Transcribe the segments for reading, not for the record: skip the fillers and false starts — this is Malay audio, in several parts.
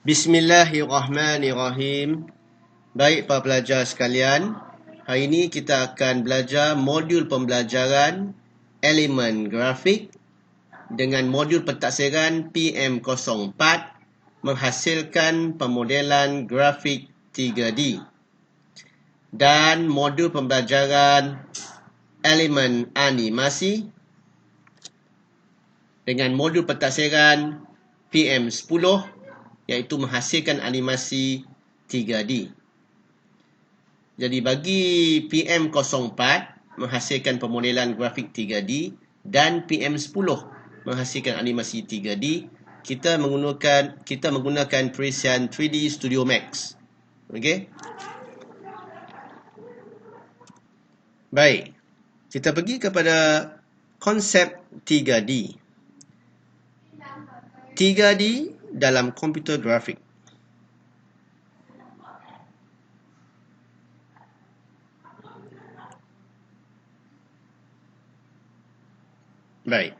Bismillahirrahmanirrahim. Baik para pelajar sekalian, hari ini kita akan belajar modul pembelajaran elemen grafik dengan modul pentaksiran PM04 menghasilkan pemodelan grafik 3D dan modul pembelajaran elemen animasi dengan modul pentaksiran PM10 iaitu menghasilkan animasi 3D. Jadi bagi PM04 menghasilkan pemodelan grafik 3D dan PM10 menghasilkan animasi 3D, kita menggunakan perisian 3D Studio Max. Okey? Baik. Kita pergi kepada konsep 3D. 3D dalam komputer grafik. Baik.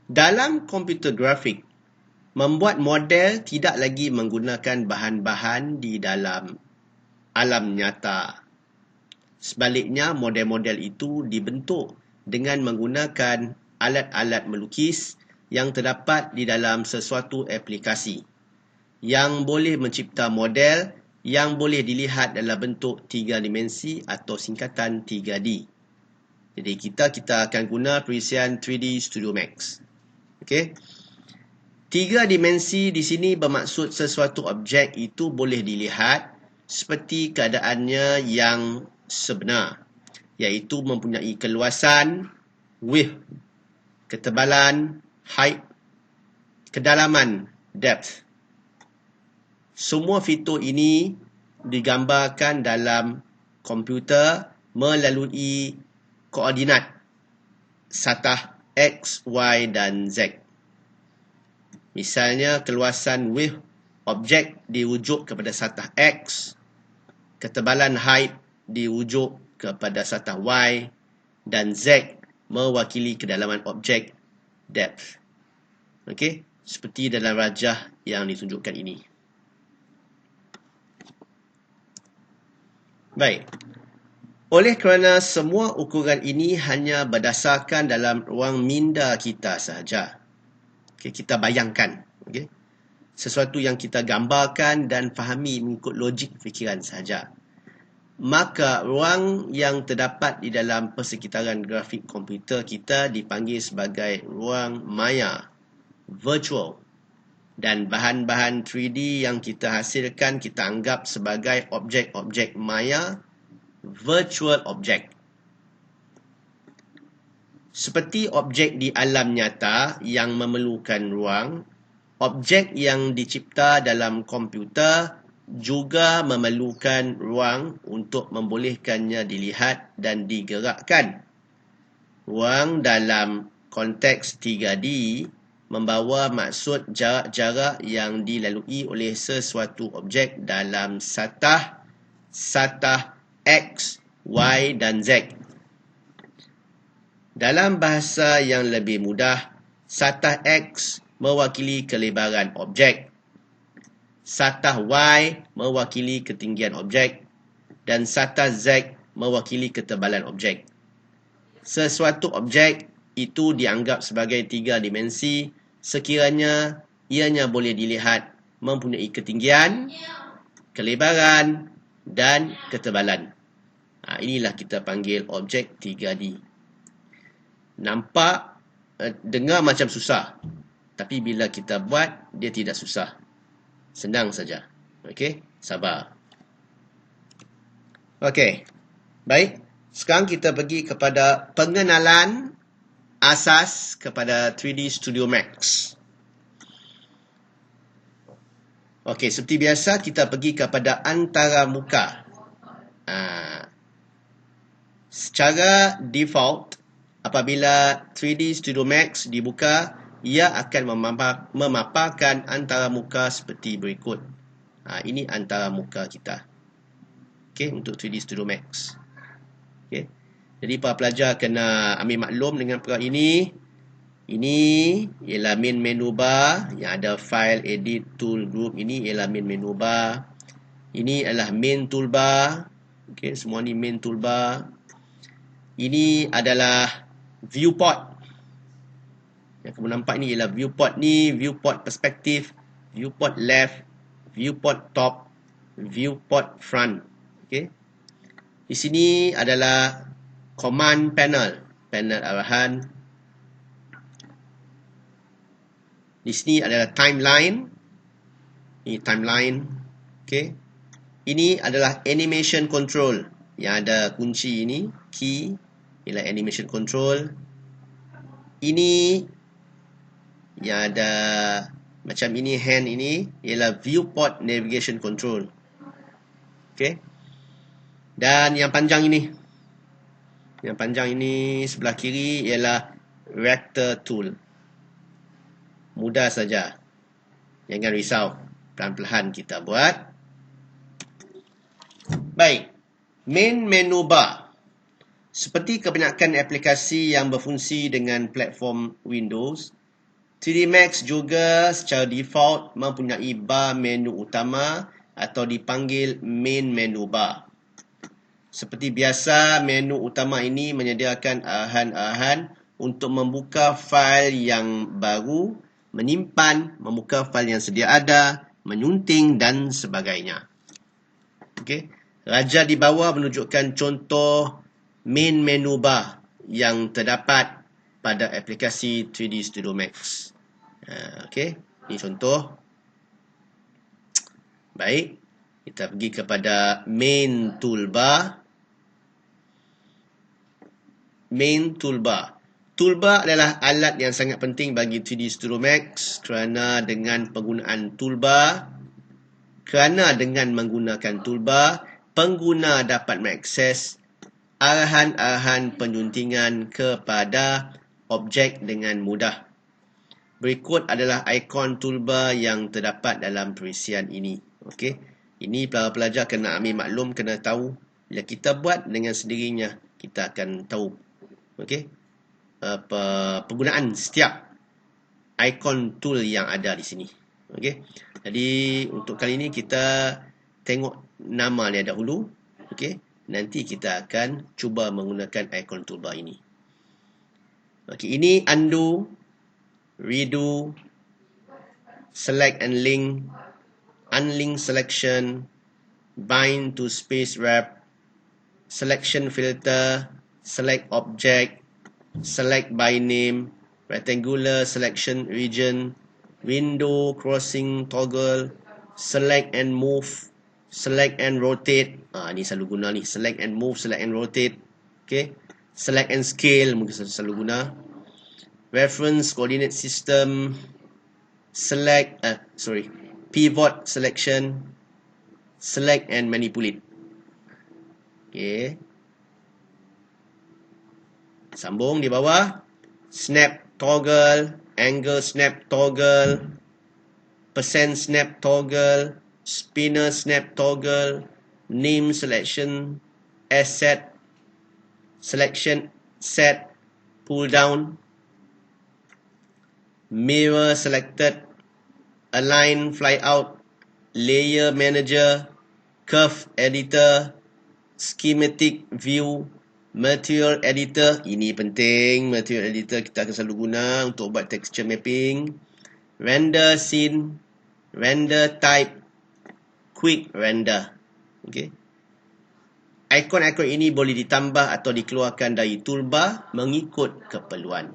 Dalam komputer grafik, membuat model tidak lagi menggunakan bahan-bahan di dalam alam nyata. Sebaliknya, model-model itu dibentuk dengan menggunakan alat-alat melukis yang terdapat di dalam sesuatu aplikasi yang boleh mencipta model yang boleh dilihat dalam bentuk 3 dimensi atau singkatan 3D. Jadi kita akan guna perisian 3D Studio Max. Okey. 3 dimensi di sini bermaksud sesuatu objek itu boleh dilihat seperti keadaannya yang sebenar, iaitu mempunyai keluasan, width, ketebalan, height, kedalaman, depth. Semua fitur ini digambarkan dalam komputer melalui koordinat satah X, Y dan Z. Misalnya keluasan width objek dirujuk kepada satah X, ketebalan height dirujuk kepada satah Y dan Z mewakili kedalaman objek depth. Okey, seperti dalam rajah yang ditunjukkan ini. Baik. Oleh kerana semua ukuran ini hanya berdasarkan dalam ruang minda kita sahaja. Okey, kita bayangkan, okey. Sesuatu yang kita gambarkan dan fahami mengikut logik fikiran sahaja. Maka ruang yang terdapat di dalam persekitaran grafik komputer kita dipanggil sebagai ruang maya, virtual. Dan bahan-bahan 3D yang kita hasilkan kita anggap sebagai objek-objek maya, virtual object. Seperti objek di alam nyata yang memerlukan ruang, objek yang dicipta dalam komputer juga memerlukan ruang untuk membolehkannya dilihat dan digerakkan. Ruang dalam konteks 3D membawa maksud jarak-jarak yang dilalui oleh sesuatu objek dalam satah X, Y dan Z. Dalam bahasa yang lebih mudah, satah X mewakili kelebaran objek, satah Y mewakili ketinggian objek, dan satah Z mewakili ketebalan objek. Sesuatu objek itu dianggap sebagai 3 dimensi sekiranya ianya boleh dilihat mempunyai ketinggian, kelebaran dan ketebalan. Inilah kita panggil objek 3D. Nampak, dengar macam susah. Tapi bila kita buat, dia tidak susah. Senang saja. Okey, sabar. Okey, baik. Sekarang kita pergi kepada pengenalan asas kepada 3D Studio Max. Okey, seperti biasa kita pergi kepada antaramuka. Secara default, apabila 3D Studio Max dibuka, ia akan memaparkan antaramuka seperti berikut. Ini antaramuka kita. Okey, untuk 3D Studio Max. Okey. Jadi para pelajar kena ambil maklum dengan perkara ini. Ini ialah main menu bar yang ada file, edit, tool, group. Ini ialah main menu bar. Ini adalah main toolbar. Okey, semua ni main toolbar. Ini adalah viewport. Yang kamu nampak ni ialah viewport ni, viewport perspektif, viewport left, viewport top, viewport front. Okey. Di sini adalah command panel, panel arahan. Di sini adalah timeline. Ini timeline. Okey. Ini adalah animation control. Yang ada kunci ini, key, ialah animation control. Ini yang ada macam ini, hand ini, ialah viewport navigation control. Okey. Dan yang panjang ini. Yang panjang ini sebelah kiri ialah vector tool. Mudah saja. Jangan risau. Pelan-pelan kita buat. Baik, main menu bar. Seperti kebanyakan aplikasi yang berfungsi dengan platform Windows, 3D Max juga secara default mempunyai bar menu utama atau dipanggil main menu bar. Seperti biasa, menu utama ini menyediakan arahan-arahan untuk membuka fail yang baru, menyimpan, membuka fail yang sedia ada, menyunting dan sebagainya. Okey. Raja di bawah menunjukkan contoh main menu bar yang terdapat pada aplikasi 3D Studio Max. Okey, ini contoh. Baik, kita pergi kepada main toolbar. Main toolbar. Toolbar adalah alat yang sangat penting bagi 3D Studio Max kerana dengan menggunakan toolbar, pengguna dapat mengakses arahan-arahan penyuntingan kepada objek dengan mudah. Berikut adalah ikon toolbar yang terdapat dalam perisian ini. Okey. Ini pelajar kena ambil maklum, kena tahu. Bila kita buat dengan sendirinya, kita akan tahu. Okey. Penggunaan setiap ikon tool yang ada di sini. Okey. Jadi untuk kali ini kita tengok nama dia dahulu. Okey. Nanti kita akan cuba menggunakan ikon toolbar ini. Okey, ini undo, redo, select and link, unlink selection, bind to space wrap, selection filter, select object, select by name, rectangular selection region, window crossing toggle, select and move, select and rotate. Ni selalu guna ni. Select and move, select and rotate. Okay. Select and scale mungkin selalu guna. Reference coordinate system. Pivot selection. Select and manipulate. Okay. Sambung di bawah. Snap toggle, angle snap toggle, percent snap toggle, spinner snap toggle, name selection, asset, selection set, pull down, mirror selected, align fly out, layer manager, curve editor, schematic view, material editor. Ini penting, material editor kita akan selalu guna untuk buat texture mapping, render scene, render type, quick render. Okey. Ikon-ikon ini boleh ditambah atau dikeluarkan dari toolbar mengikut keperluan.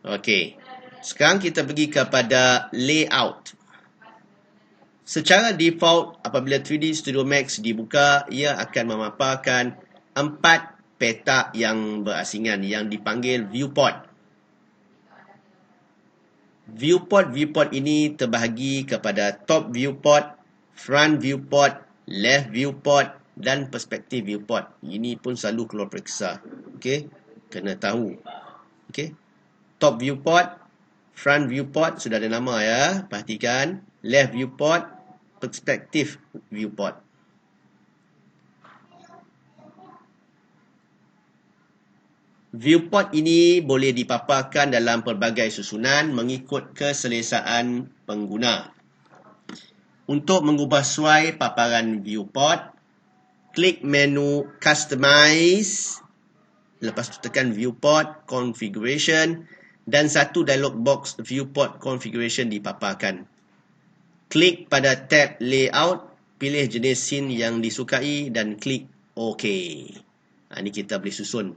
Okey. Sekarang kita pergi kepada layout. Secara default, apabila 3D Studio Max dibuka, ia akan memaparkan 4 petak yang berasingan yang dipanggil viewport. Viewport ini terbahagi kepada top viewport, front viewport, left viewport dan perspective viewport. Ini pun selalu keluar periksa. Okey, kena tahu. Okey. Top viewport, front viewport sudah ada nama ya. Perhatikan, left viewport, perspective viewport. Viewport ini boleh dipaparkan dalam pelbagai susunan mengikut keselesaan pengguna. Untuk mengubah suai paparan viewport, klik menu Customize, lepas tu tekan Viewport Configuration dan satu dialog box Viewport Configuration dipaparkan. Klik pada tab Layout, pilih jenis scene yang disukai dan klik OK. Ini kita boleh susun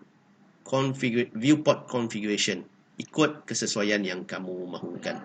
Viewport Configuration ikut kesesuaian yang kamu mahukan.